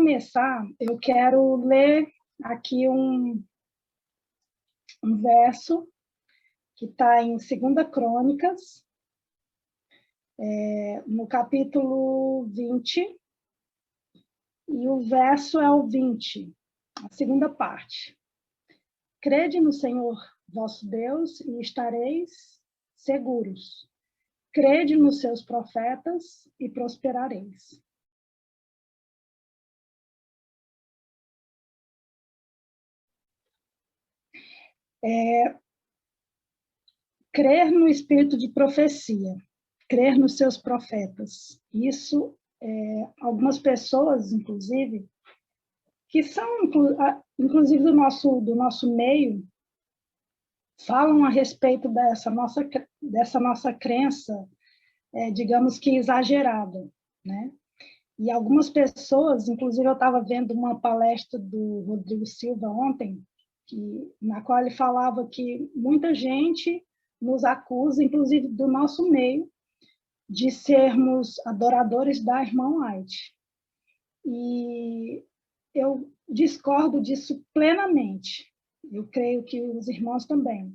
começar, eu quero ler aqui um verso que está em 2 Crônicas, no capítulo 20, e o verso é o 20, a segunda parte. Crede no Senhor vosso Deus e estareis seguros. Crede nos seus profetas e prosperareis. Crer no espírito de profecia, crer nos seus profetas. Isso, algumas pessoas, inclusive, que são, inclusive, do nosso meio, falam a respeito dessa nossa crença, digamos que exagerada, né? E algumas pessoas, inclusive eu estava vendo uma palestra do Rodrigo Silva ontem, na qual ele falava que muita gente nos acusa, inclusive do nosso meio, de sermos adoradores da irmã White. E eu discordo disso plenamente. Eu creio que os irmãos também.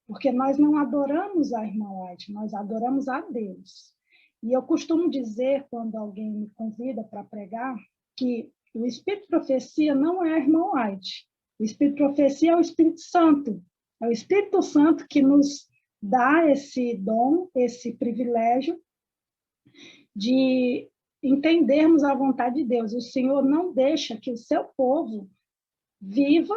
Porque nós não adoramos a irmã White, nós adoramos a Deus. E eu costumo dizer, quando alguém me convida para pregar, que o Espírito de Profecia não é a irmã White. O Espírito de Profecia é o Espírito Santo. É o Espírito Santo que nos dá esse dom, esse privilégio de entendermos a vontade de Deus. O Senhor não deixa que o seu povo viva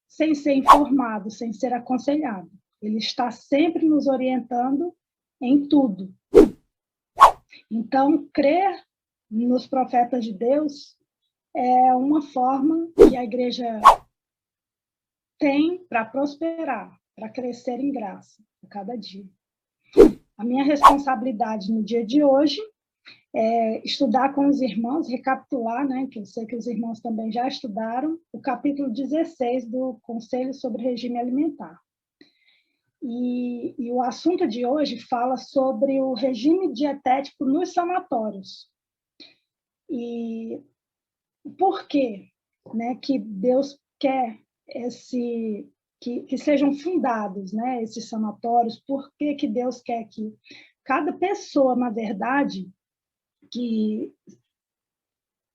sem ser informado, sem ser aconselhado. Ele está sempre nos orientando em tudo. Então, crer nos profetas de Deus é uma forma que a igreja tem para prosperar, para crescer em graça a cada dia. A minha responsabilidade no dia de hoje é estudar com os irmãos, recapitular, né, que eu sei que os irmãos também já estudaram, o capítulo 16 do Conselho sobre Regime Alimentar. E o assunto de hoje fala sobre o regime dietético nos sanatórios. E por quê, né, que Deus quer que sejam fundados, né, esses sanatórios? Por que Deus quer que cada pessoa, na verdade, que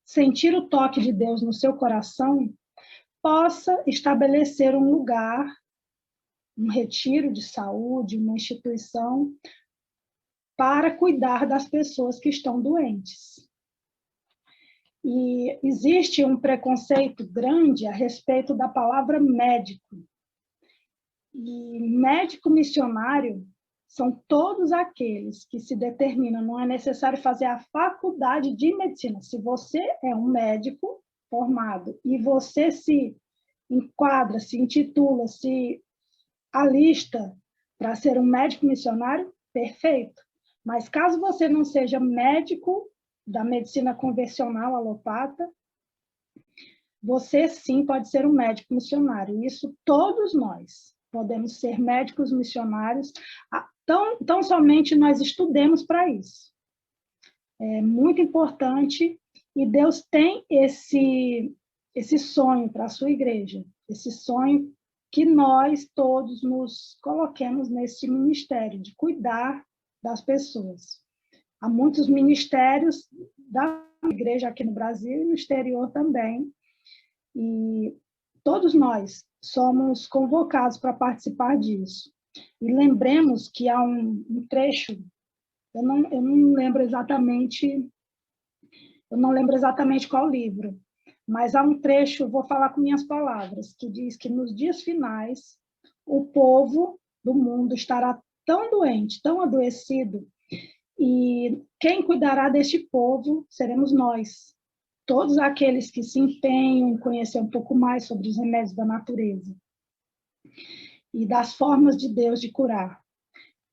sentir o toque de Deus no seu coração, possa estabelecer um lugar, um retiro de saúde, uma instituição, para cuidar das pessoas que estão doentes. E existe um preconceito grande a respeito da palavra médico. E médico missionário são todos aqueles que se determinam, não é necessário fazer a faculdade de medicina. Se você é um médico formado e você se enquadra, se intitula, se alista para ser um médico missionário, perfeito. Mas caso você não seja médico da medicina convencional alopata, você sim pode ser um médico missionário. Isso todos nós podemos ser médicos missionários, tão somente nós estudemos para isso. É muito importante, e Deus tem esse sonho para a sua igreja, esse sonho que nós todos nos coloquemos nesse ministério, de cuidar das pessoas. Há muitos ministérios da igreja aqui no Brasil e no exterior também, e todos nós somos convocados para participar disso. E lembremos que há um trecho, eu não lembro exatamente qual livro, mas há um trecho, vou falar com minhas palavras, que diz que nos dias finais o povo do mundo estará tão doente, tão adoecido, e quem cuidará deste povo seremos nós, todos aqueles que se empenham em conhecer um pouco mais sobre os remédios da natureza e das formas de Deus de curar.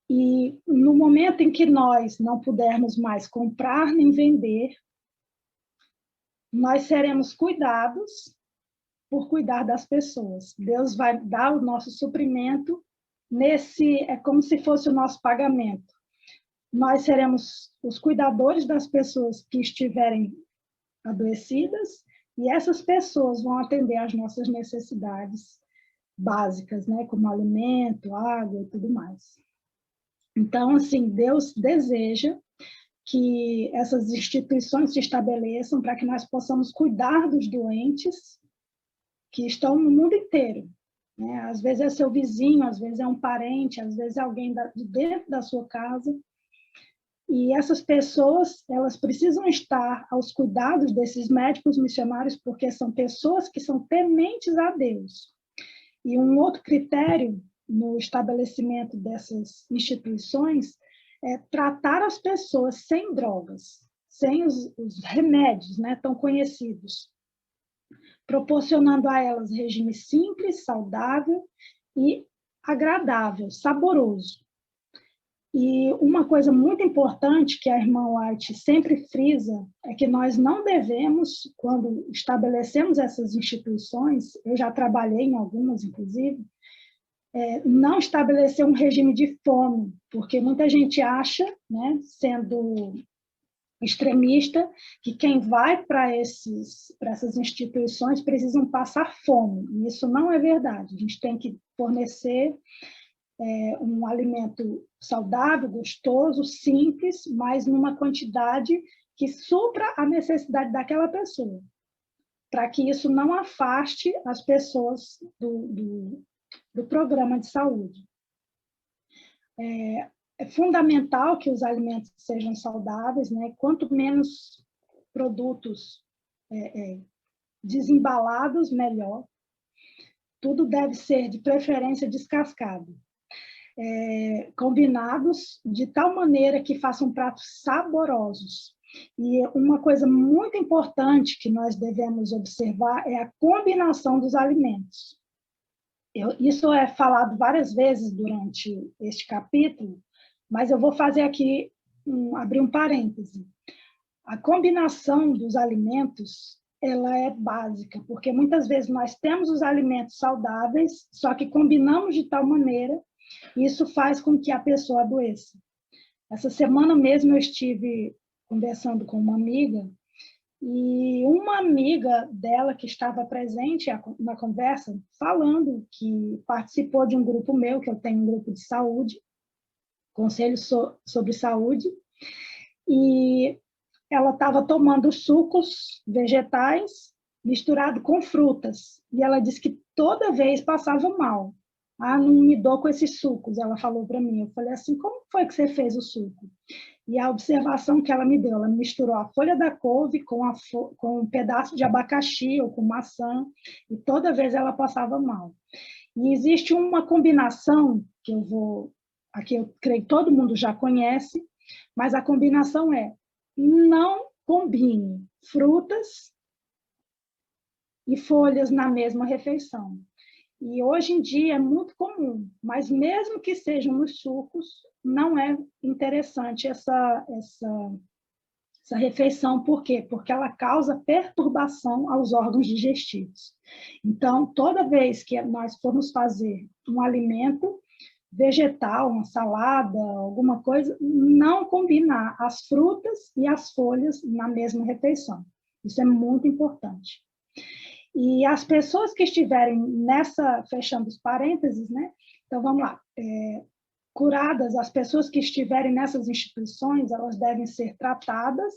E no momento em que nós não pudermos mais comprar nem vender, nós seremos cuidados por cuidar das pessoas. Deus vai dar o nosso suprimento é como se fosse o nosso pagamento. Nós seremos os cuidadores das pessoas que estiverem adoecidas E essas pessoas vão atender às nossas necessidades básicas, né, como alimento, água e tudo mais. Então, assim, Deus deseja que essas instituições se estabeleçam para que nós possamos cuidar dos doentes que estão no mundo inteiro, né? Às vezes é seu vizinho, às vezes é um parente, às vezes é alguém de dentro da sua casa. E essas pessoas, elas precisam estar aos cuidados desses médicos missionários, porque são pessoas que são tementes a Deus. E um outro critério no estabelecimento dessas instituições é tratar as pessoas sem drogas, sem os remédios, né, tão conhecidos, proporcionando a elas regime simples, saudável e agradável, saboroso. E uma coisa muito importante que a irmã White sempre frisa é que nós não devemos, quando estabelecemos essas instituições, eu já trabalhei em algumas, inclusive, não estabelecer um regime de fome, porque muita gente acha, né, sendo extremista, que quem vai para essas instituições precisam passar fome. E isso não é verdade. A gente tem que fornecer um alimento saudável, gostoso, simples, mas numa quantidade que supra a necessidade daquela pessoa, para que isso não afaste as pessoas do programa de saúde. É fundamental que os alimentos sejam saudáveis, né? Quanto menos produtos desembalados, melhor. Tudo deve ser, de preferência, descascado. Combinados de tal maneira que façam pratos saborosos. E uma coisa muito importante que nós devemos observar é a combinação dos alimentos. Isso é falado várias vezes durante este capítulo, mas eu vou fazer aqui, abrir um parêntese. A combinação dos alimentos, ela é básica, porque muitas vezes nós temos os alimentos saudáveis, só que combinamos de tal maneira, e isso faz com que a pessoa adoeça. Essa semana mesmo eu estive conversando com uma amiga, e uma amiga dela que estava presente na conversa, falando que participou de um grupo meu, que eu tenho um grupo de saúde, Conselho sobre Saúde, e ela estava tomando sucos vegetais misturado com frutas, e ela disse que toda vez passava mal. Ah, não me dou com esses sucos, ela falou para mim. Eu falei assim, como foi que você fez o suco? E a observação que ela me deu, ela misturou a folha da couve com um pedaço de abacaxi ou com maçã, e toda vez ela passava mal. E existe uma combinação que aqui eu creio que todo mundo já conhece, mas a combinação é: não combine frutas e folhas na mesma refeição. E hoje em dia é muito comum, mas mesmo que sejam nos sucos, não é interessante essa refeição. Por quê? Porque ela causa perturbação aos órgãos digestivos. Então, toda vez que nós formos fazer um alimento vegetal, uma salada, alguma coisa, não combinar as frutas e as folhas na mesma refeição. Isso é muito importante. E as pessoas que estiverem fechando os parênteses, né? Então, vamos lá. Curadas, as pessoas que estiverem nessas instituições, elas devem ser tratadas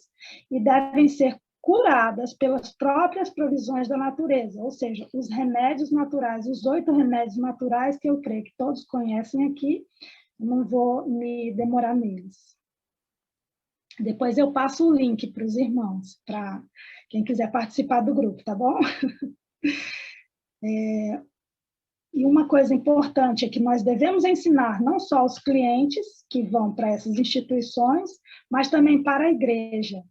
e devem ser curadas pelas próprias provisões da natureza, ou seja, os remédios naturais, os 8 remédios naturais que eu creio que todos conhecem aqui, não vou me demorar neles. Depois eu passo o link para os irmãos, para quem quiser participar do grupo, tá bom? E uma coisa importante é que nós devemos ensinar não só aos clientes que vão para essas instituições, mas também para a igreja,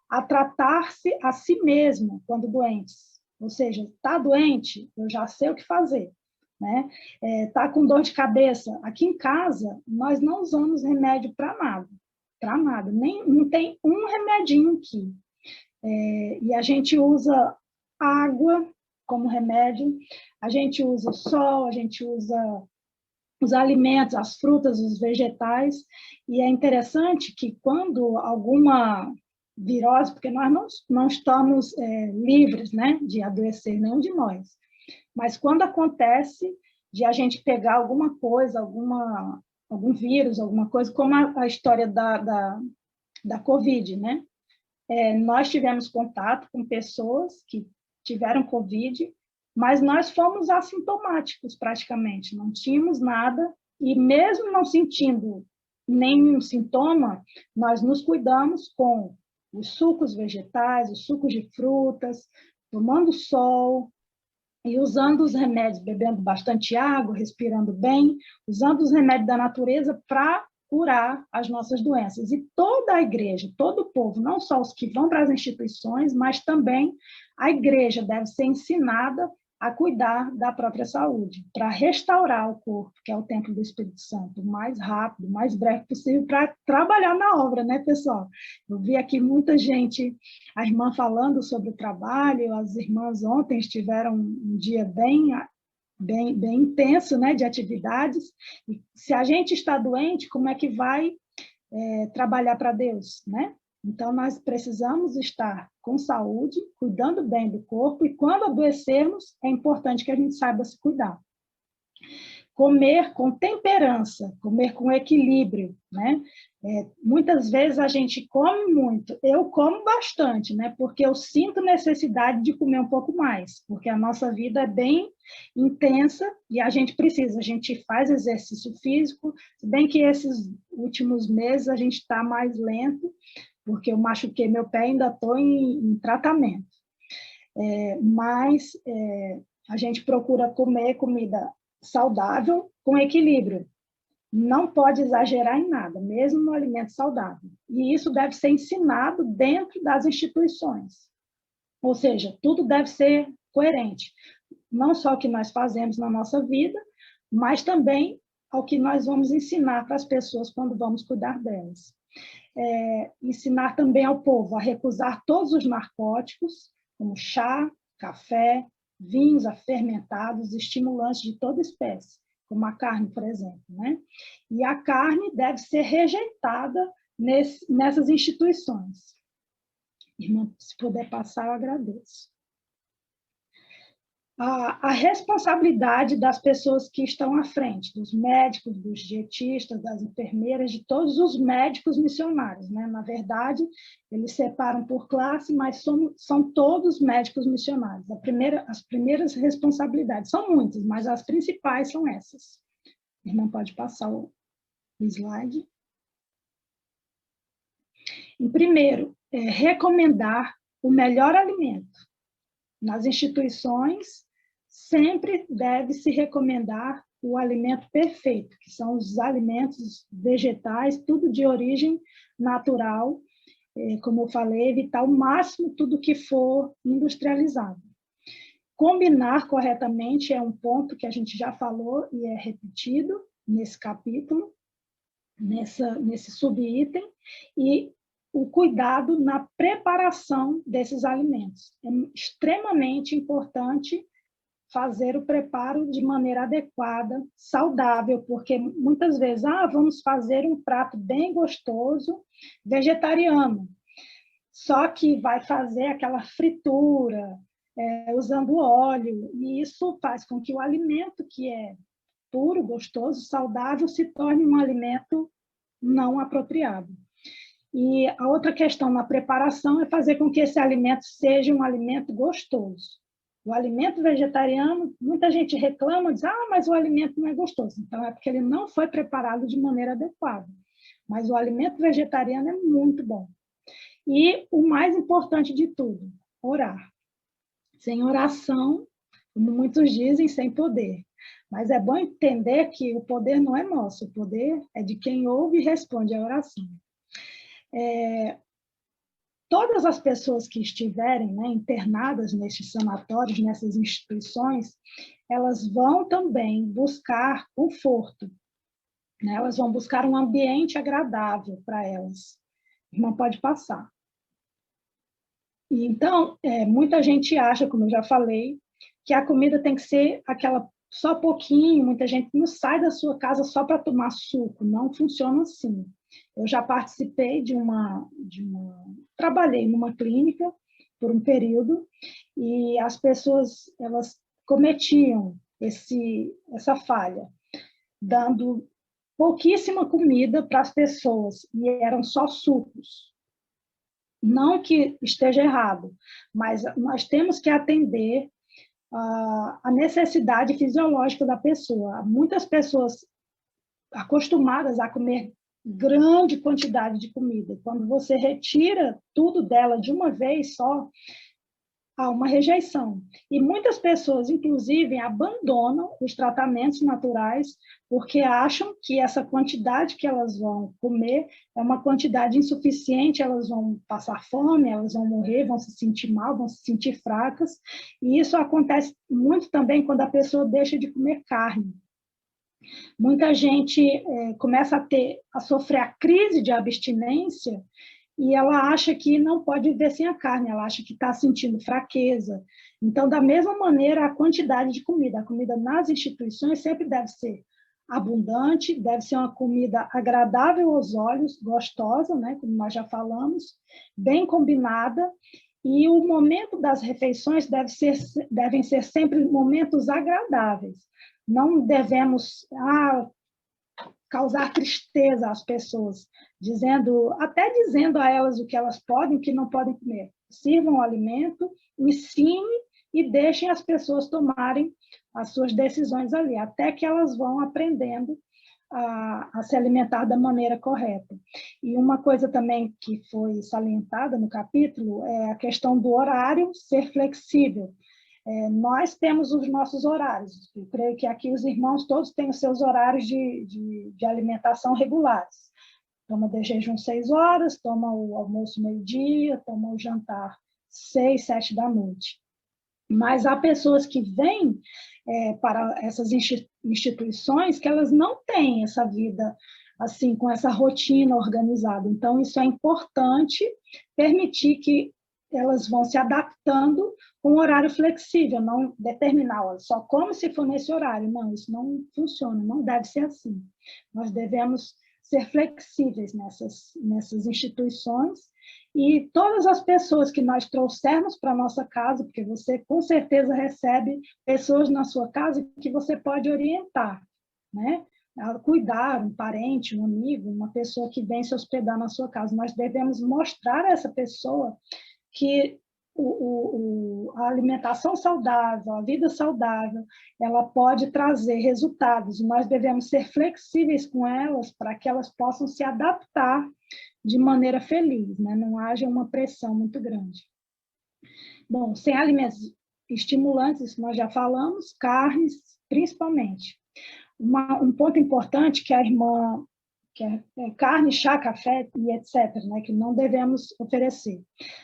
a tratar-se a si mesmo quando doentes. Ou seja, está doente, eu já sei o que fazer. Né? Tá com dor de cabeça. Aqui em casa, nós não usamos remédio para nada. Não tem um remedinho aqui. E a gente usa água como remédio, a gente usa o sol, a gente usa os alimentos, as frutas, os vegetais, e é interessante que quando alguma virose, porque nós não estamos livres, né, de adoecer, nenhum de nós. Mas quando acontece de a gente pegar alguma coisa, algum vírus, alguma coisa, como a história da Covid, né? Nós tivemos contato com pessoas que tiveram Covid, mas nós fomos assintomáticos praticamente, não tínhamos nada, e mesmo não sentindo nenhum sintoma, nós nos cuidamos com os sucos vegetais, os sucos de frutas, tomando sol, e usando os remédios, bebendo bastante água, respirando bem, usando os remédios da natureza para curar as nossas doenças. E toda a igreja, todo o povo, não só os que vão para as instituições, mas também a igreja deve ser ensinada a cuidar da própria saúde, para restaurar o corpo, que é o templo do Espírito Santo, o mais rápido, o mais breve possível, para trabalhar na obra, né, pessoal? Eu vi aqui muita gente, a irmã falando sobre o trabalho, as irmãs ontem tiveram um dia bem intenso, né, de atividades, e se a gente está doente, como é que vai trabalhar para Deus, né? Então, nós precisamos estar com saúde, cuidando bem do corpo, e quando adoecermos, é importante que a gente saiba se cuidar. Comer com temperança, comer com equilíbrio, né? Muitas vezes a gente come muito, eu como bastante, né? Porque eu sinto necessidade de comer um pouco mais, porque a nossa vida é bem intensa e a gente faz exercício físico, se bem que esses últimos meses a gente está mais lento, porque eu machuquei meu pé e ainda estou em tratamento. Mas a gente procura comer comida saudável com equilíbrio. Não pode exagerar em nada, mesmo no alimento saudável. E isso deve ser ensinado dentro das instituições. Ou seja, tudo deve ser coerente. Não só o que nós fazemos na nossa vida, mas também ao que nós vamos ensinar para as pessoas quando vamos cuidar delas. Ensinar também ao povo a recusar todos os narcóticos, como chá, café, vinhos afermentados, estimulantes de toda espécie, como a carne, por exemplo, né? E a carne deve ser rejeitada nessas instituições. Irmã, se puder passar, eu agradeço. A responsabilidade das pessoas que estão à frente, dos médicos, dos dietistas, das enfermeiras, de todos os médicos missionários, né? Na verdade, eles separam por classe, mas são todos médicos missionários. As primeiras responsabilidades, são muitas, mas as principais são essas. A irmã pode passar o slide. Em primeiro, recomendar o melhor alimento. Nas instituições, sempre deve se recomendar o alimento perfeito, que são os alimentos vegetais, tudo de origem natural, como eu falei, evitar ao máximo tudo que for industrializado. Combinar corretamente é um ponto que a gente já falou e é repetido nesse capítulo, nesse subitem, e o cuidado na preparação desses alimentos. É extremamente importante fazer o preparo de maneira adequada, saudável, porque muitas vezes, vamos fazer um prato bem gostoso, vegetariano, só que vai fazer aquela fritura, usando óleo, e isso faz com que o alimento que é puro, gostoso, saudável, se torne um alimento não apropriado. E a outra questão na preparação é fazer com que esse alimento seja um alimento gostoso. O alimento vegetariano, muita gente reclama, diz, mas o alimento não é gostoso. Então, é porque ele não foi preparado de maneira adequada. Mas o alimento vegetariano é muito bom. E o mais importante de tudo, orar. Sem oração, como muitos dizem, sem poder. Mas é bom entender que o poder não é nosso, o poder é de quem ouve e responde à oração. Todas as pessoas que estiverem, né, internadas nesses sanatórios, nessas instituições, elas vão também buscar conforto, né? Elas vão buscar um ambiente agradável para elas. Não pode passar. E, então, muita gente acha, como eu já falei, que a comida tem que ser aquela só pouquinho, muita gente não sai da sua casa só para tomar suco, não funciona assim. Eu já participei de uma trabalhei numa clínica por um período e as pessoas, elas cometiam essa falha, dando pouquíssima comida para as pessoas, e eram só sucos. Não que esteja errado, mas nós temos que atender a necessidade fisiológica da pessoa. Muitas pessoas acostumadas a comer grande quantidade de comida. Quando você retira tudo dela de uma vez só, há uma rejeição. E muitas pessoas, inclusive, abandonam os tratamentos naturais porque acham que essa quantidade que elas vão comer é uma quantidade insuficiente, elas vão passar fome, elas vão morrer, vão se sentir mal, vão se sentir fracas. E isso acontece muito também quando a pessoa deixa de comer carne. Muita gente começa a sofrer a crise de abstinência e ela acha que não pode viver sem a carne, ela acha que está sentindo fraqueza. Então, da mesma maneira, a quantidade de comida, a comida nas instituições sempre deve ser abundante, deve ser uma comida agradável aos olhos, gostosa, né, como nós já falamos, bem combinada, e o momento das refeições devem ser sempre momentos agradáveis. Não devemos causar tristeza às pessoas, até dizendo a elas o que elas podem e o que não podem comer. Sirvam o alimento, ensinem e deixem as pessoas tomarem as suas decisões ali, até que elas vão aprendendo a se alimentar da maneira correta. E uma coisa também que foi salientada no capítulo é a questão do horário ser flexível. Nós temos os nossos horários. Eu creio que aqui os irmãos todos têm os seus horários de alimentação regulares. Toma de jejum 6 horas, toma o almoço meio-dia, toma o jantar 6, 7 da noite. Mas há pessoas que vêm para essas instituições que elas não têm essa vida assim, com essa rotina organizada. Então, isso é importante permitir que elas vão se adaptando com um horário flexível, não determinar, olha, só como se for nesse horário. Não, isso não funciona, não deve ser assim. Nós devemos ser flexíveis nessas instituições e todas as pessoas que nós trouxermos para a nossa casa, porque você com certeza recebe pessoas na sua casa que você pode orientar, né? A cuidar, um parente, um amigo, uma pessoa que vem se hospedar na sua casa. Nós devemos mostrar a essa pessoa que a alimentação saudável, a vida saudável, ela pode trazer resultados. Nós devemos ser flexíveis com elas para que elas possam se adaptar de maneira feliz, né? Não haja uma pressão muito grande. Bom, sem alimentos estimulantes, isso nós já falamos, carnes, principalmente. Um ponto importante que a irmã que é carne, chá, café e etc., né, que não devemos oferecer.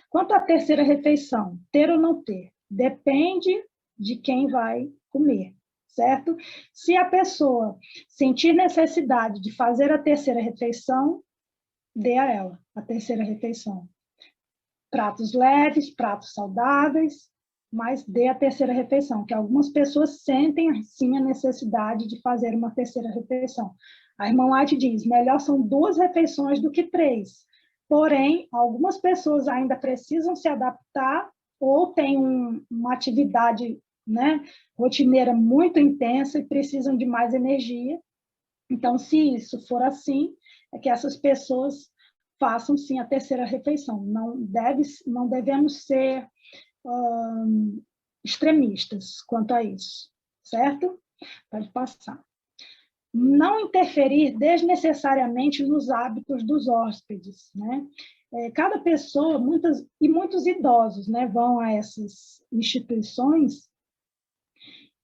Quanto à terceira refeição, ter ou não ter, depende de quem vai comer, certo? Se a pessoa sentir necessidade de fazer a terceira refeição, dê a ela a terceira refeição. Pratos leves, pratos saudáveis, mas dê a terceira refeição, que algumas pessoas sentem, sim, a necessidade de fazer uma terceira refeição. A irmã White diz, melhor são 2 refeições do que 3. Porém, algumas pessoas ainda precisam se adaptar ou têm uma atividade, né, rotineira muito intensa e precisam de mais energia. Então, se isso for assim, é que essas pessoas façam, sim, a terceira refeição. Não devemos ser extremistas quanto a isso, certo? Pode passar. Não interferir desnecessariamente nos hábitos dos hóspedes, né? Cada pessoa, muitos idosos, né, vão a essas instituições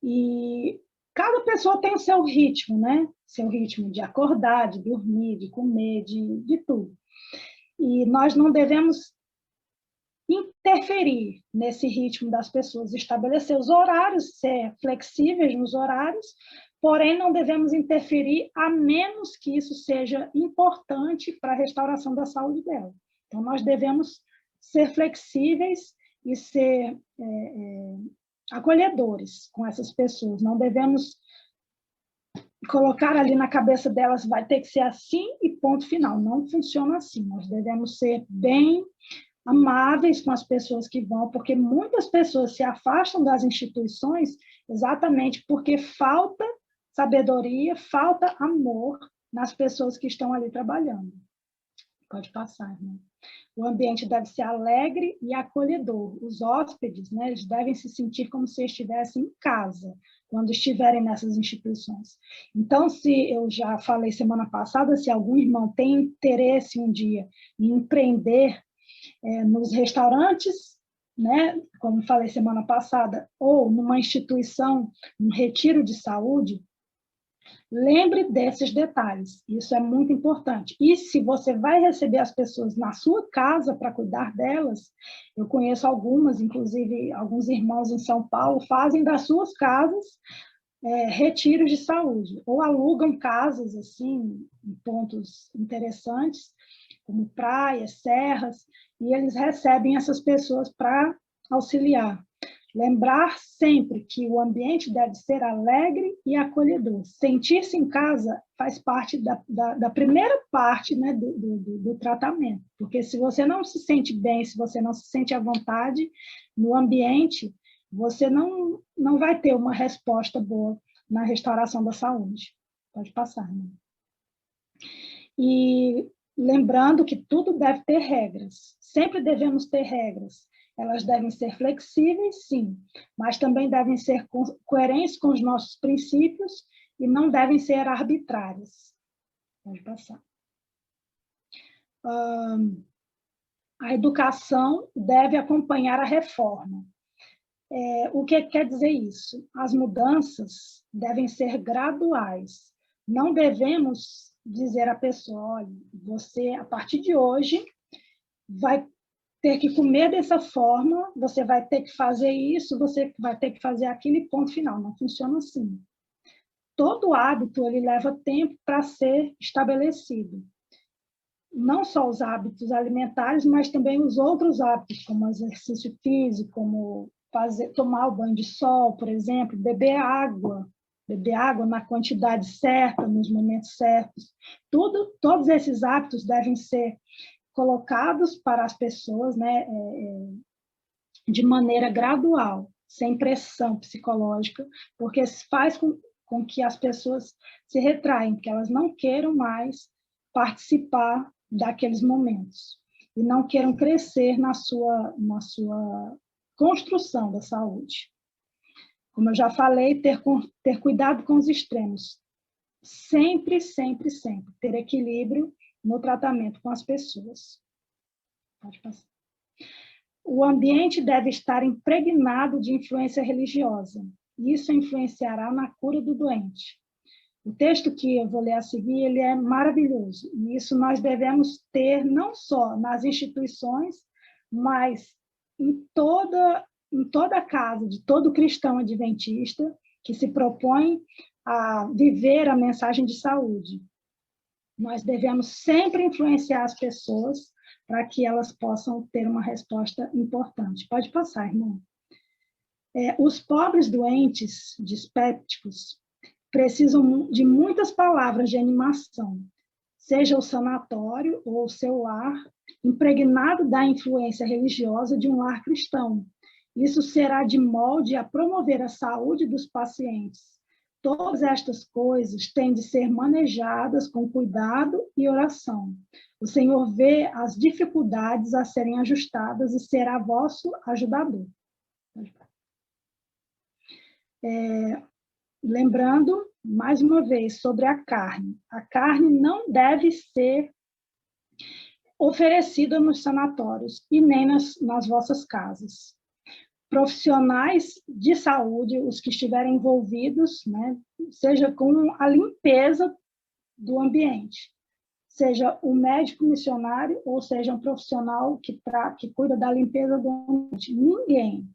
e cada pessoa tem o seu ritmo, né? Seu ritmo de acordar, de dormir, de comer, de tudo. E nós não devemos interferir nesse ritmo das pessoas, estabelecer os horários, ser flexíveis nos horários, porém não devemos interferir a menos que isso seja importante para a restauração da saúde dela. Então, nós devemos ser flexíveis e ser acolhedores com essas pessoas. Não devemos colocar ali na cabeça delas vai ter que ser assim e ponto final. Não funciona assim. Nós devemos ser bem amáveis com as pessoas que vão, porque muitas pessoas se afastam das instituições exatamente porque falta sabedoria, falta amor nas pessoas que estão ali trabalhando. Pode passar, né? O ambiente deve ser alegre e acolhedor. Os hóspedes, né, eles devem se sentir como se estivessem em casa, quando estiverem nessas instituições. Então, se eu já falei semana passada, se algum irmão tem interesse um dia em empreender nos restaurantes, né, como falei semana passada, ou numa instituição, um retiro de saúde, lembre desses detalhes, isso é muito importante. E se você vai receber as pessoas na sua casa para cuidar delas, eu conheço algumas, inclusive alguns irmãos em São Paulo, fazem das suas casas retiros de saúde, ou alugam casas assim, em pontos interessantes, como praias, serras, e eles recebem essas pessoas para auxiliar. Lembrar sempre que o ambiente deve ser alegre e acolhedor. Sentir-se em casa faz parte da primeira parte, né, do tratamento. Porque se você não se sente bem, se você não se sente à vontade no ambiente, você não vai ter uma resposta boa na restauração da saúde. Pode passar, né? E lembrando que tudo deve ter regras. Sempre devemos ter regras. Elas devem ser flexíveis, sim, mas também devem ser coerentes com os nossos princípios e não devem ser arbitrárias. Pode passar. A educação deve acompanhar a reforma. O que quer dizer isso? As mudanças devem ser graduais. Não devemos dizer à pessoa, olha, você, a partir de hoje, vai ter que comer dessa forma, você vai ter que fazer isso, você vai ter que fazer aquilo e ponto final. Não funciona assim. Todo hábito ele leva tempo para ser estabelecido. Não só os hábitos alimentares, mas também os outros hábitos, como exercício físico, como tomar o banho de sol, por exemplo, beber água na quantidade certa, nos momentos certos. Todos esses hábitos devem ser colocados para as pessoas, né, de maneira gradual, sem pressão psicológica, porque faz com que as pessoas se retraem, porque elas não queiram mais participar daqueles momentos e não queiram crescer na sua construção da saúde. Como eu já falei, ter cuidado com os extremos. Sempre, sempre, sempre ter equilíbrio no tratamento com as pessoas. Pode passar. O ambiente deve estar impregnado de influência religiosa. Isso influenciará na cura do doente. O texto que eu vou ler a seguir, ele é maravilhoso. E isso nós devemos ter não só nas instituições, mas em toda a casa de todo cristão adventista que se propõe a viver a mensagem de saúde. Nós devemos sempre influenciar as pessoas para que elas possam ter uma resposta importante. Pode passar, irmão. Os pobres doentes, dispépticos, precisam de muitas palavras de animação, seja o sanatório ou o seu lar, impregnado da influência religiosa de um lar cristão. Isso será de molde a promover a saúde dos pacientes. Todas estas coisas têm de ser manejadas com cuidado e oração. O Senhor vê as dificuldades a serem ajustadas e será vosso ajudador. Lembrando, mais uma vez, sobre a carne. A carne não deve ser oferecida nos sanatórios e nem nas vossas casas. Profissionais de saúde, os que estiverem envolvidos, né, seja com a limpeza do ambiente, seja um médico missionário ou seja um profissional que cuida da limpeza do ambiente. Ninguém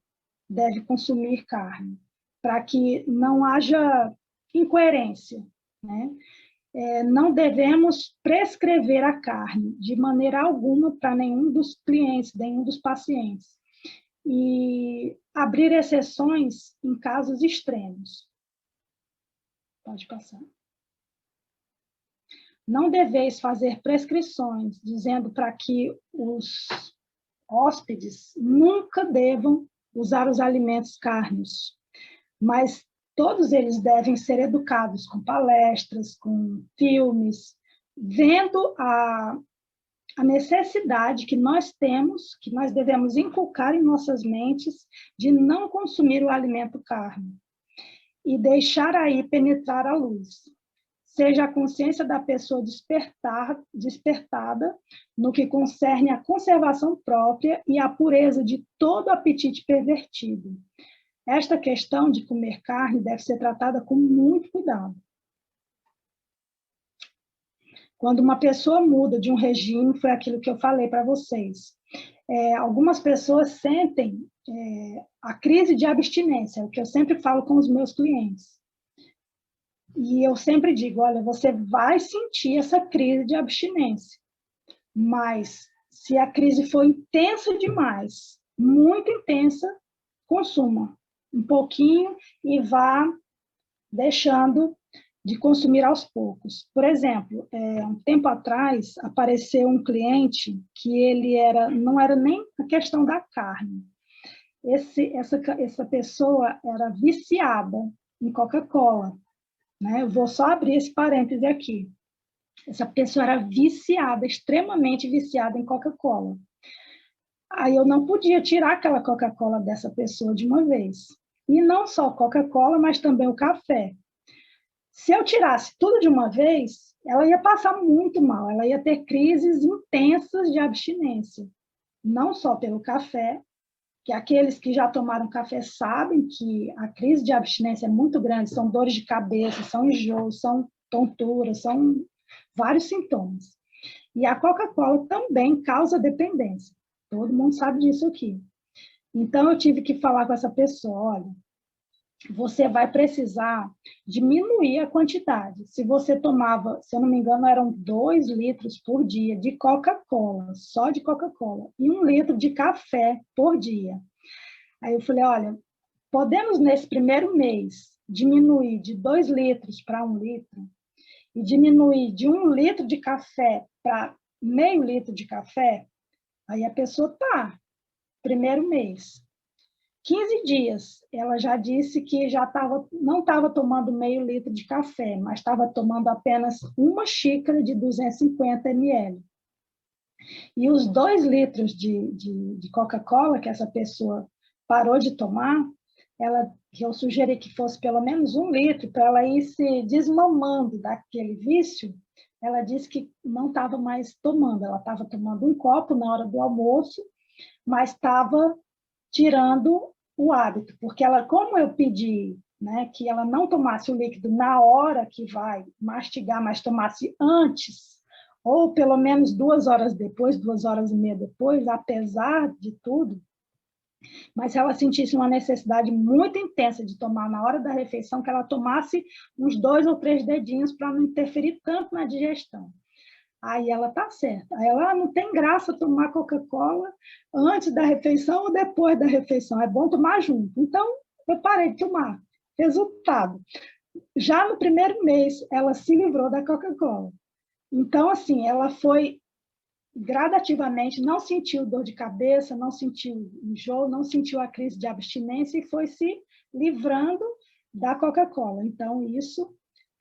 deve consumir carne, para que não haja incoerência, né? Não devemos prescrever a carne de maneira alguma para nenhum dos clientes, nenhum dos pacientes, e abrir exceções em casos extremos. Pode passar. Não deveis fazer prescrições, dizendo para que os hóspedes nunca devam usar os alimentos cárneos, mas todos eles devem ser educados com palestras, com filmes, vendo a necessidade que nós temos, que nós devemos inculcar em nossas mentes de não consumir o alimento carne e deixar aí penetrar a luz. Seja a consciência da pessoa despertada no que concerne a conservação própria e a pureza de todo apetite pervertido. Esta questão de comer carne deve ser tratada com muito cuidado. Quando uma pessoa muda de um regime, foi aquilo que eu falei para vocês. Algumas pessoas sentem a crise de abstinência, o que eu sempre falo com os meus clientes. E eu sempre digo, olha, você vai sentir essa crise de abstinência, mas se a crise for intensa demais, muito intensa, consuma um pouquinho e vá deixando de consumir aos poucos. Por exemplo, um tempo atrás, apareceu um cliente que ele não era nem a questão da carne. Essa pessoa era viciada em Coca-Cola. Né? Eu vou só abrir esse parêntese aqui. Essa pessoa era viciada, extremamente viciada em Coca-Cola. Aí eu não podia tirar aquela Coca-Cola dessa pessoa de uma vez. E não só Coca-Cola, mas também o café. Se eu tirasse tudo de uma vez, ela ia passar muito mal, ela ia ter crises intensas de abstinência. Não só pelo café, que aqueles que já tomaram café sabem que a crise de abstinência é muito grande, são dores de cabeça, são enjoos, são tonturas, são vários sintomas. E a Coca-Cola também causa dependência. Todo mundo sabe disso aqui. Então, eu tive que falar com essa pessoa, olha, você vai precisar diminuir a quantidade. Se você tomava, se eu não me engano, eram 2 litros por dia de Coca-Cola, só de Coca-Cola, e 1 litro de café por dia. Aí eu falei, olha, podemos nesse primeiro mês diminuir de 2 litros para 1 litro e diminuir de 1 litro de café para meio litro de café? Aí a pessoa primeiro mês. 15 dias, ela já disse que não estava tomando meio litro de café, mas estava tomando apenas 1 xícara de 250 ml. E os 2 litros de Coca-Cola que essa pessoa parou de tomar, que eu sugeri que fosse pelo menos 1 litro, para ela ir se desmamando daquele vício, ela disse que não estava mais tomando, ela estava tomando 1 copo na hora do almoço, mas estava tirando o hábito, porque ela, como eu pedi, né, que ela não tomasse o líquido na hora que vai mastigar, mas tomasse antes, ou pelo menos 2 horas depois, 2h30 depois, apesar de tudo, mas se ela sentisse uma necessidade muito intensa de tomar na hora da refeição, que ela tomasse uns 2 ou 3 dedinhos para não interferir tanto na digestão. Aí ela está certa. Aí ela não tem graça tomar Coca-Cola antes da refeição ou depois da refeição. É bom tomar junto. Então, eu parei de tomar. Resultado, já no primeiro mês, ela se livrou da Coca-Cola. Então, assim, ela foi gradativamente, não sentiu dor de cabeça, não sentiu enjoo, não sentiu a crise de abstinência e foi se livrando da Coca-Cola. Então, isso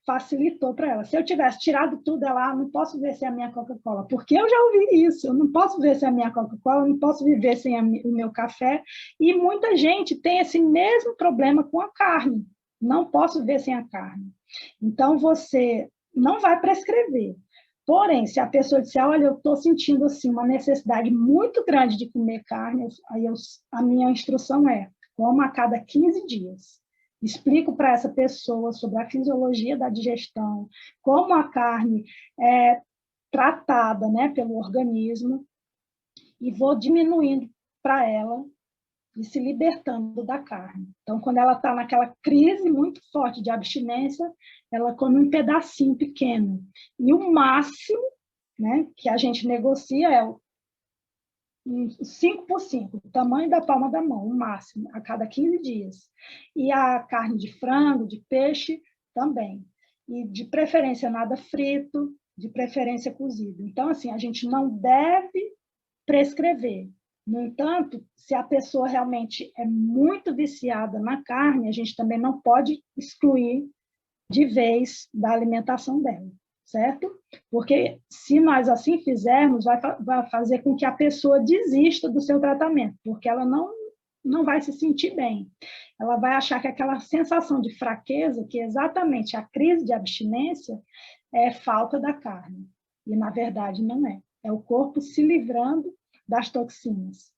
facilitou para ela. Se eu tivesse tirado tudo, ela, não posso ver sem a minha Coca-Cola, porque eu já ouvi isso, eu não posso ver sem a minha Coca-Cola, não posso viver sem o meu café, e muita gente tem esse mesmo problema com a carne, não posso viver sem a carne. Então, você não vai prescrever, porém, se a pessoa disser, olha, eu estou sentindo assim, uma necessidade muito grande de comer carne, aí a minha instrução é, coma a cada 15 dias. Explico para essa pessoa sobre a fisiologia da digestão, como a carne é tratada, né, pelo organismo, e vou diminuindo para ela e se libertando da carne. Então, quando ela está naquela crise muito forte de abstinência, ela come um pedacinho pequeno. E o máximo, né, que a gente negocia é o 5 por 5, o tamanho da palma da mão, o máximo, a cada 15 dias. E a carne de frango, de peixe, também. E de preferência nada frito, de preferência cozido. Então, assim, a gente não deve prescrever. No entanto, se a pessoa realmente é muito viciada na carne, a gente também não pode excluir de vez da alimentação dela, certo? Porque se nós assim fizermos, vai fazer com que a pessoa desista do seu tratamento, porque ela não vai se sentir bem. Ela vai achar que aquela sensação de fraqueza, que é exatamente a crise de abstinência, é falta da carne. E, na verdade, não é. É o corpo se livrando das toxinas.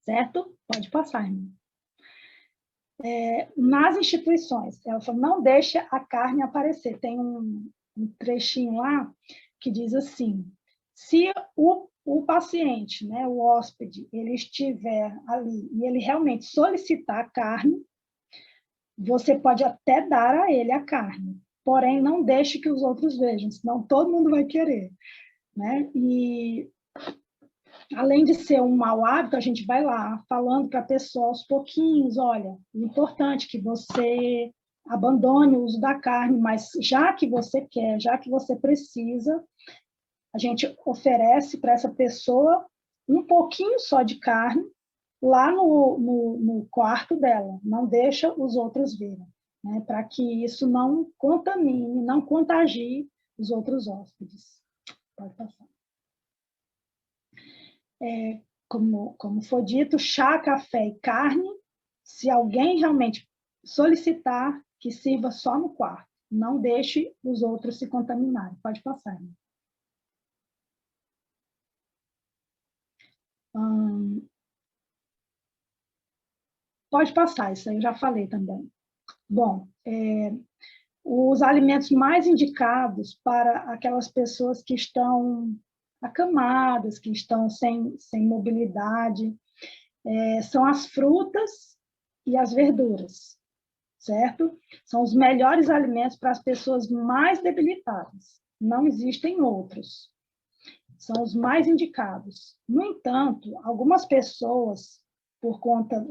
Certo? Pode passar, irmão. Nas instituições, ela falou, não deixa a carne aparecer. Tem um trechinho lá que diz assim, se o paciente, né, o hóspede, ele estiver ali e ele realmente solicitar a carne, você pode até dar a ele a carne, porém não deixe que os outros vejam, senão todo mundo vai querer, né? E além de ser um mau hábito, a gente vai lá falando para a pessoa aos pouquinhos, olha, é importante que você abandone o uso da carne, mas já que você quer, já que você precisa, a gente oferece para essa pessoa um pouquinho só de carne lá no quarto dela, não deixa os outros verem, né, para que isso não contamine, não contagie os outros hóspedes. Pode passar. Como foi dito, chá, café e carne, se alguém realmente solicitar, que sirva só no quarto, não deixe os outros se contaminarem. Pode passar. Pode passar, isso aí eu já falei também. Bom, os alimentos mais indicados para aquelas pessoas que estão acamadas, que estão sem mobilidade, são as frutas e as verduras, certo? São os melhores alimentos para as pessoas mais debilitadas. Não existem outros. São os mais indicados. No entanto, algumas pessoas, por conta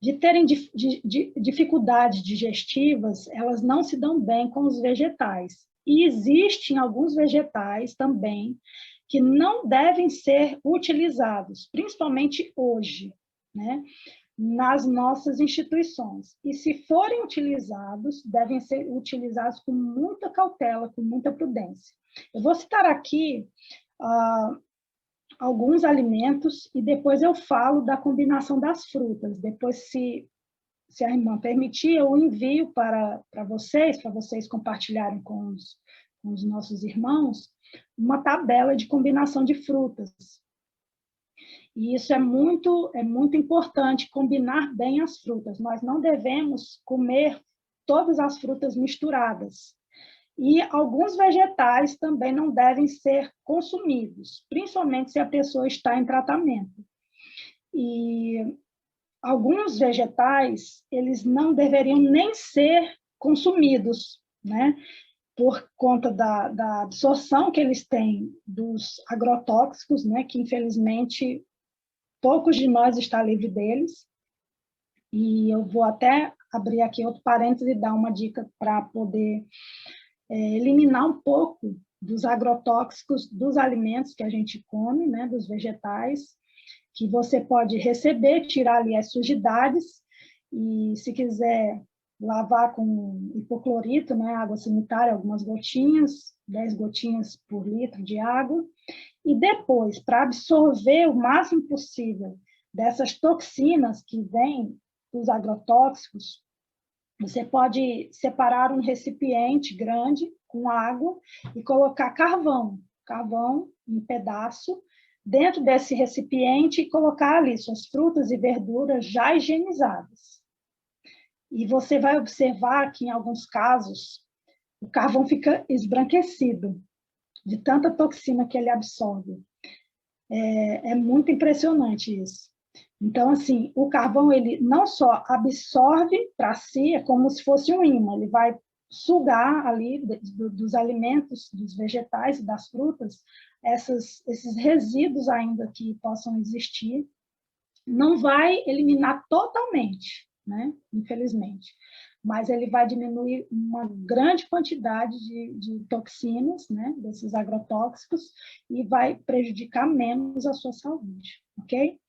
de terem dificuldades digestivas, elas não se dão bem com os vegetais. E existem alguns vegetais também que não devem ser utilizados, principalmente hoje, né, nas nossas instituições. E se forem utilizados, devem ser utilizados com muita cautela, com muita prudência. Eu vou citar aqui alguns alimentos e depois eu falo da combinação das frutas. Depois, se a irmã permitir, eu envio para vocês compartilharem com os nossos irmãos, uma tabela de combinação de frutas. E isso é muito importante, combinar bem as frutas. Nós não devemos comer todas as frutas misturadas. E alguns vegetais também não devem ser consumidos, principalmente se a pessoa está em tratamento. E alguns vegetais, eles não deveriam nem ser consumidos, né? Por conta da absorção que eles têm dos agrotóxicos, né? Que infelizmente poucos de nós está livre deles. E eu vou até abrir aqui outro parênteses e dar uma dica para poder eliminar um pouco dos agrotóxicos dos alimentos que a gente come, né, dos vegetais, que você pode receber, tirar ali as sujidades, e se quiser lavar com hipoclorito, né, água sanitária, algumas gotinhas, 10 gotinhas por litro de água, e depois, para absorver o máximo possível dessas toxinas que vêm dos agrotóxicos, você pode separar um recipiente grande com água e colocar carvão em pedaço, dentro desse recipiente e colocar ali suas frutas e verduras já higienizadas. E você vai observar que, em alguns casos, o carvão fica esbranquecido, de tanta toxina que ele absorve. É muito impressionante isso. Então, assim, o carvão, ele não só absorve para si, é como se fosse um imã, ele vai sugar ali dos alimentos, dos vegetais e das frutas, esses resíduos ainda que possam existir, não vai eliminar totalmente, né? Infelizmente. Mas ele vai diminuir uma grande quantidade de toxinas, né? Desses agrotóxicos, e vai prejudicar menos a sua saúde, ok?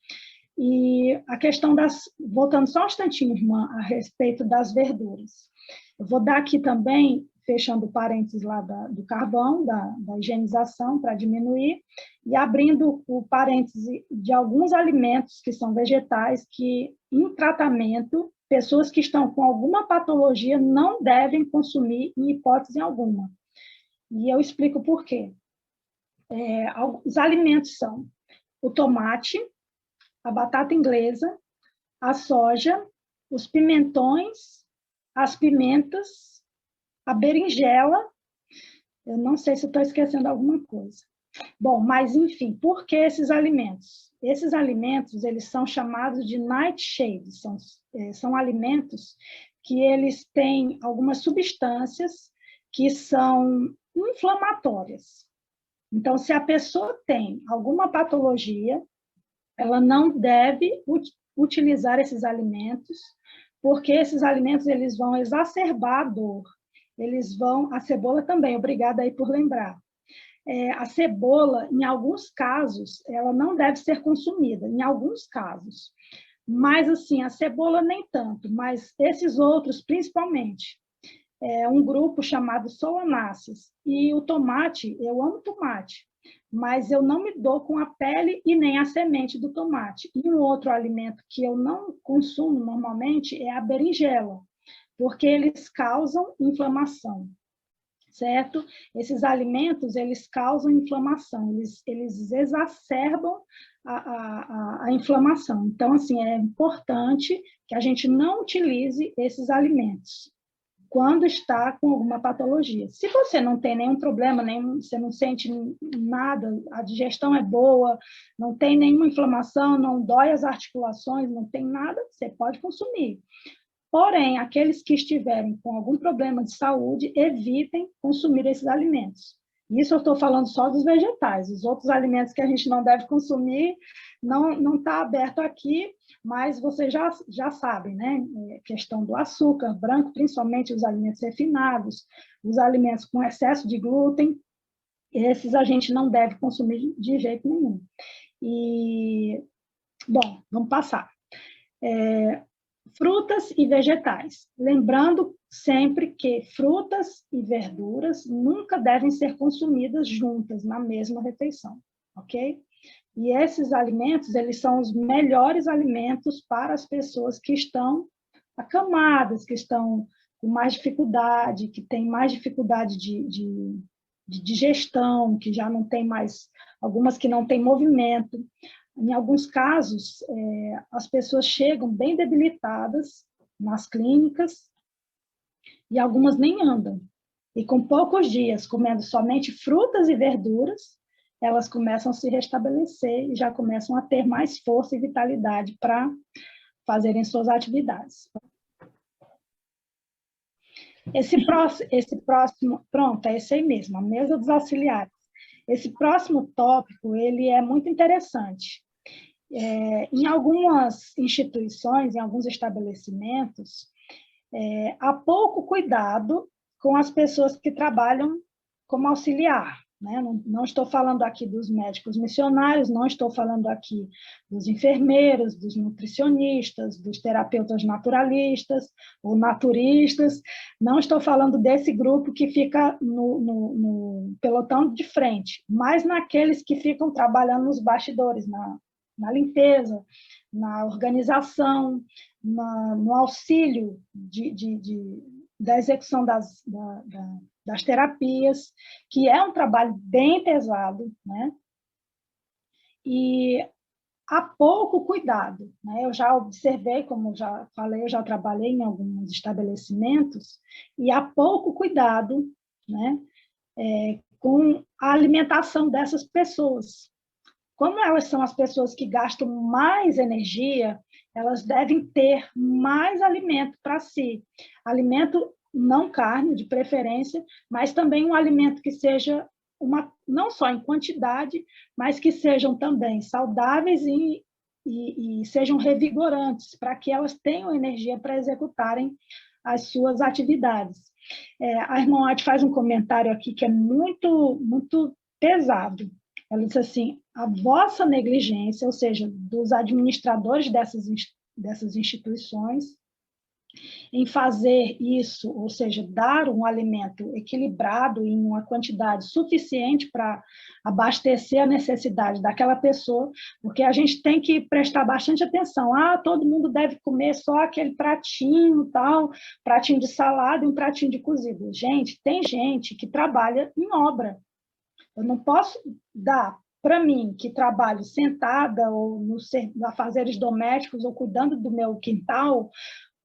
E a questão voltando só um instantinho, irmã, a respeito das verduras. Eu vou dar aqui também, fechando o parênteses lá do carvão, da higienização, para diminuir, e abrindo o parêntese de alguns alimentos que são vegetais, que em tratamento, pessoas que estão com alguma patologia não devem consumir em hipótese alguma. E eu explico por quê. Os alimentos são o tomate, a batata inglesa, a soja, os pimentões, as pimentas, a berinjela. Eu não sei se estou esquecendo alguma coisa. Bom, mas enfim, por que esses alimentos? Esses alimentos, eles são chamados de nightshades, são alimentos que eles têm algumas substâncias que são inflamatórias. Então, se a pessoa tem alguma patologia, ela não deve utilizar esses alimentos, porque esses alimentos eles vão exacerbar a dor. A cebola também, obrigada aí por lembrar. A cebola, em alguns casos, ela não deve ser consumida, em alguns casos. Mas, assim, a cebola nem tanto, mas esses outros, principalmente. Um grupo chamado Solanacées. E o tomate, eu amo tomate, mas eu não me dou com a pele e nem a semente do tomate. E um outro alimento que eu não consumo normalmente é a berinjela, porque eles causam inflamação, certo? Esses alimentos, eles causam inflamação, eles exacerbam a inflamação. Então, assim, é importante que a gente não utilize esses alimentos quando está com alguma patologia. Se você não tem nenhum problema, você não sente nada, a digestão é boa, não tem nenhuma inflamação, não dói as articulações, não tem nada, você pode consumir. Porém, aqueles que estiverem com algum problema de saúde, evitem consumir esses alimentos. Isso eu estou falando só dos vegetais. Os outros alimentos que a gente não deve consumir não está aberto aqui, mas vocês já sabem, né? Questão do açúcar branco, principalmente os alimentos refinados, os alimentos com excesso de glúten, esses a gente não deve consumir de jeito nenhum. E, bom, vamos passar. Frutas e vegetais. Lembrando sempre que frutas e verduras nunca devem ser consumidas juntas na mesma refeição, ok? E esses alimentos, eles são os melhores alimentos para as pessoas que estão acamadas, que estão com mais dificuldade, que têm mais dificuldade de digestão, que já não tem mais, algumas que não têm movimento. Em alguns casos, as pessoas chegam bem debilitadas nas clínicas e algumas nem andam. E com poucos dias, comendo somente frutas e verduras, elas começam a se restabelecer e já começam a ter mais força e vitalidade para fazerem suas atividades. Esse próximo, pronto, é esse aí mesmo, a mesa dos auxiliares. Esse próximo tópico, ele é muito interessante. Em algumas instituições, em alguns estabelecimentos, há pouco cuidado com as pessoas que trabalham como auxiliar, né? Não estou falando aqui dos médicos missionários, não estou falando aqui dos enfermeiros, dos nutricionistas, dos terapeutas naturalistas ou naturistas, não estou falando desse grupo que fica no pelotão de frente, mas naqueles que ficam trabalhando nos bastidores, na limpeza, na organização, no auxílio da execução das terapias, que é um trabalho bem pesado, né? E há pouco cuidado, né? Eu já observei, como já falei, eu já trabalhei em alguns estabelecimentos, e há pouco cuidado, né? Com a alimentação dessas pessoas. Como elas são as pessoas que gastam mais energia, elas devem ter mais alimento para si. Alimento não carne, de preferência, mas também um alimento que seja, não só em quantidade, mas que sejam também saudáveis e e sejam revigorantes, para que elas tenham energia para executarem as suas atividades. A irmã Ati faz um comentário aqui que é muito, muito pesado. Ela diz assim: a vossa negligência, ou seja, dos administradores dessas instituições, em fazer isso, ou seja, dar um alimento equilibrado em uma quantidade suficiente para abastecer a necessidade daquela pessoa, porque a gente tem que prestar bastante atenção. Todo mundo deve comer só aquele pratinho, tal, pratinho de salada e um pratinho de cozido. Gente, tem gente que trabalha em obra. Eu não posso dar para mim, que trabalho sentada ou nos afazeres domésticos ou cuidando do meu quintal,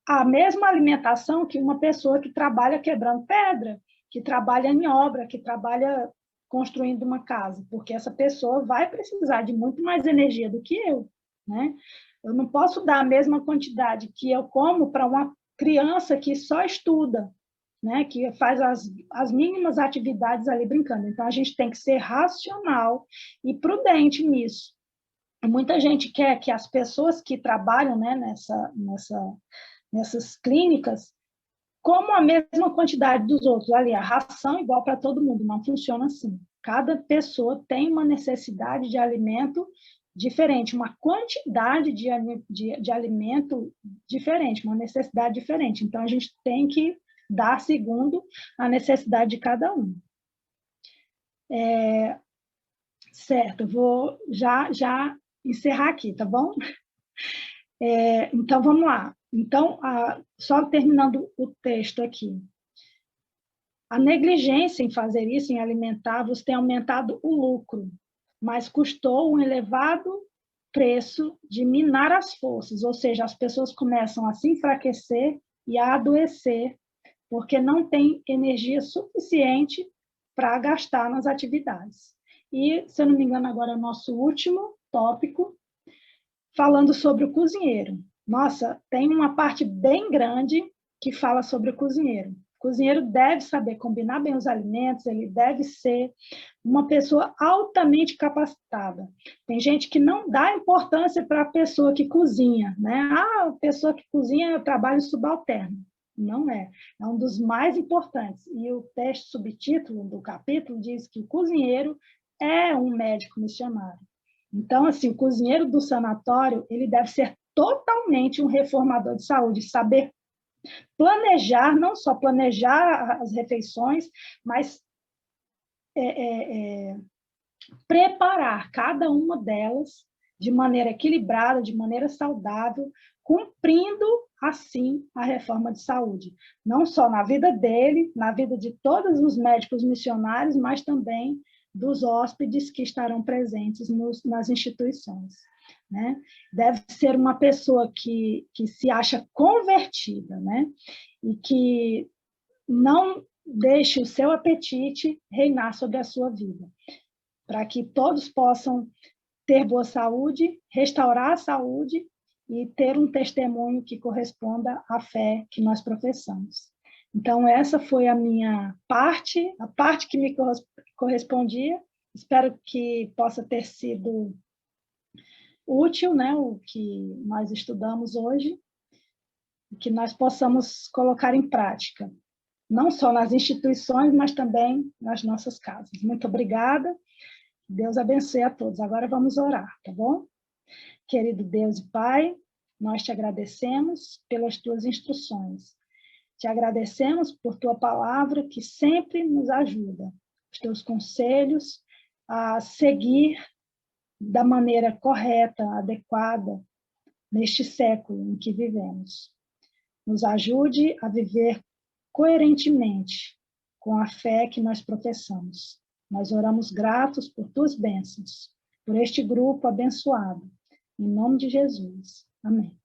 a mesma alimentação que uma pessoa que trabalha quebrando pedra, que trabalha em obra, que trabalha construindo uma casa, porque essa pessoa vai precisar de muito mais energia do que eu, né? Eu não posso dar a mesma quantidade que eu como para uma criança que só estuda, né? Que faz as mínimas atividades ali brincando. Então, a gente tem que ser racional e prudente nisso. Muita gente quer que as pessoas que trabalham, né, nessas clínicas, como a mesma quantidade dos outros. Ali, a ração é igual para todo mundo, não funciona assim. Cada pessoa tem uma necessidade de alimento diferente, uma quantidade de alimento diferente, uma necessidade diferente. Então, a gente tem que dar segundo a necessidade de cada um. Certo, eu vou já encerrar aqui, tá bom? Então, vamos lá. Então, só terminando o texto aqui. A negligência em fazer isso, em alimentar-vos, tem aumentado o lucro, mas custou um elevado preço de minar as forças, ou seja, as pessoas começam a se enfraquecer e a adoecer, porque não tem energia suficiente para gastar nas atividades. E, se eu não me engano, agora é o nosso último tópico, falando sobre o cozinheiro. Nossa, tem uma parte bem grande que fala sobre o cozinheiro. O cozinheiro deve saber combinar bem os alimentos, ele deve ser uma pessoa altamente capacitada. Tem gente que não dá importância para a pessoa que cozinha, né? A pessoa que cozinha é trabalho subalterno. Não é. É um dos mais importantes. E o texto subtítulo do capítulo diz que o cozinheiro é um médico missionário. Então, assim, o cozinheiro do sanatório, ele deve ser totalmente um reformador de saúde, saber planejar, não só planejar as refeições, mas preparar cada uma delas de maneira equilibrada, de maneira saudável, cumprindo, assim, a reforma de saúde. Não só na vida dele, na vida de todos os médicos missionários, mas também dos hóspedes que estarão presentes nas instituições. Né? Deve ser uma pessoa que se acha convertida, né? E que não deixe o seu apetite reinar sobre a sua vida, para que todos possam ter boa saúde, restaurar a saúde e ter um testemunho que corresponda à fé que nós professamos. Então, essa foi a minha parte, a parte que me correspondia. Espero que possa ter sido útil, né, o que nós estudamos hoje, e que nós possamos colocar em prática, não só nas instituições, mas também nas nossas casas. Muito obrigada. Deus abençoe a todos. Agora vamos orar, tá bom? Querido Deus e Pai, nós te agradecemos pelas tuas instruções. Te agradecemos por tua palavra que sempre nos ajuda, os teus conselhos a seguir da maneira correta, adequada, neste século em que vivemos. Nos ajude a viver coerentemente com a fé que nós professamos. Nós oramos gratos por tuas bênçãos, por este grupo abençoado. Em nome de Jesus. Amém.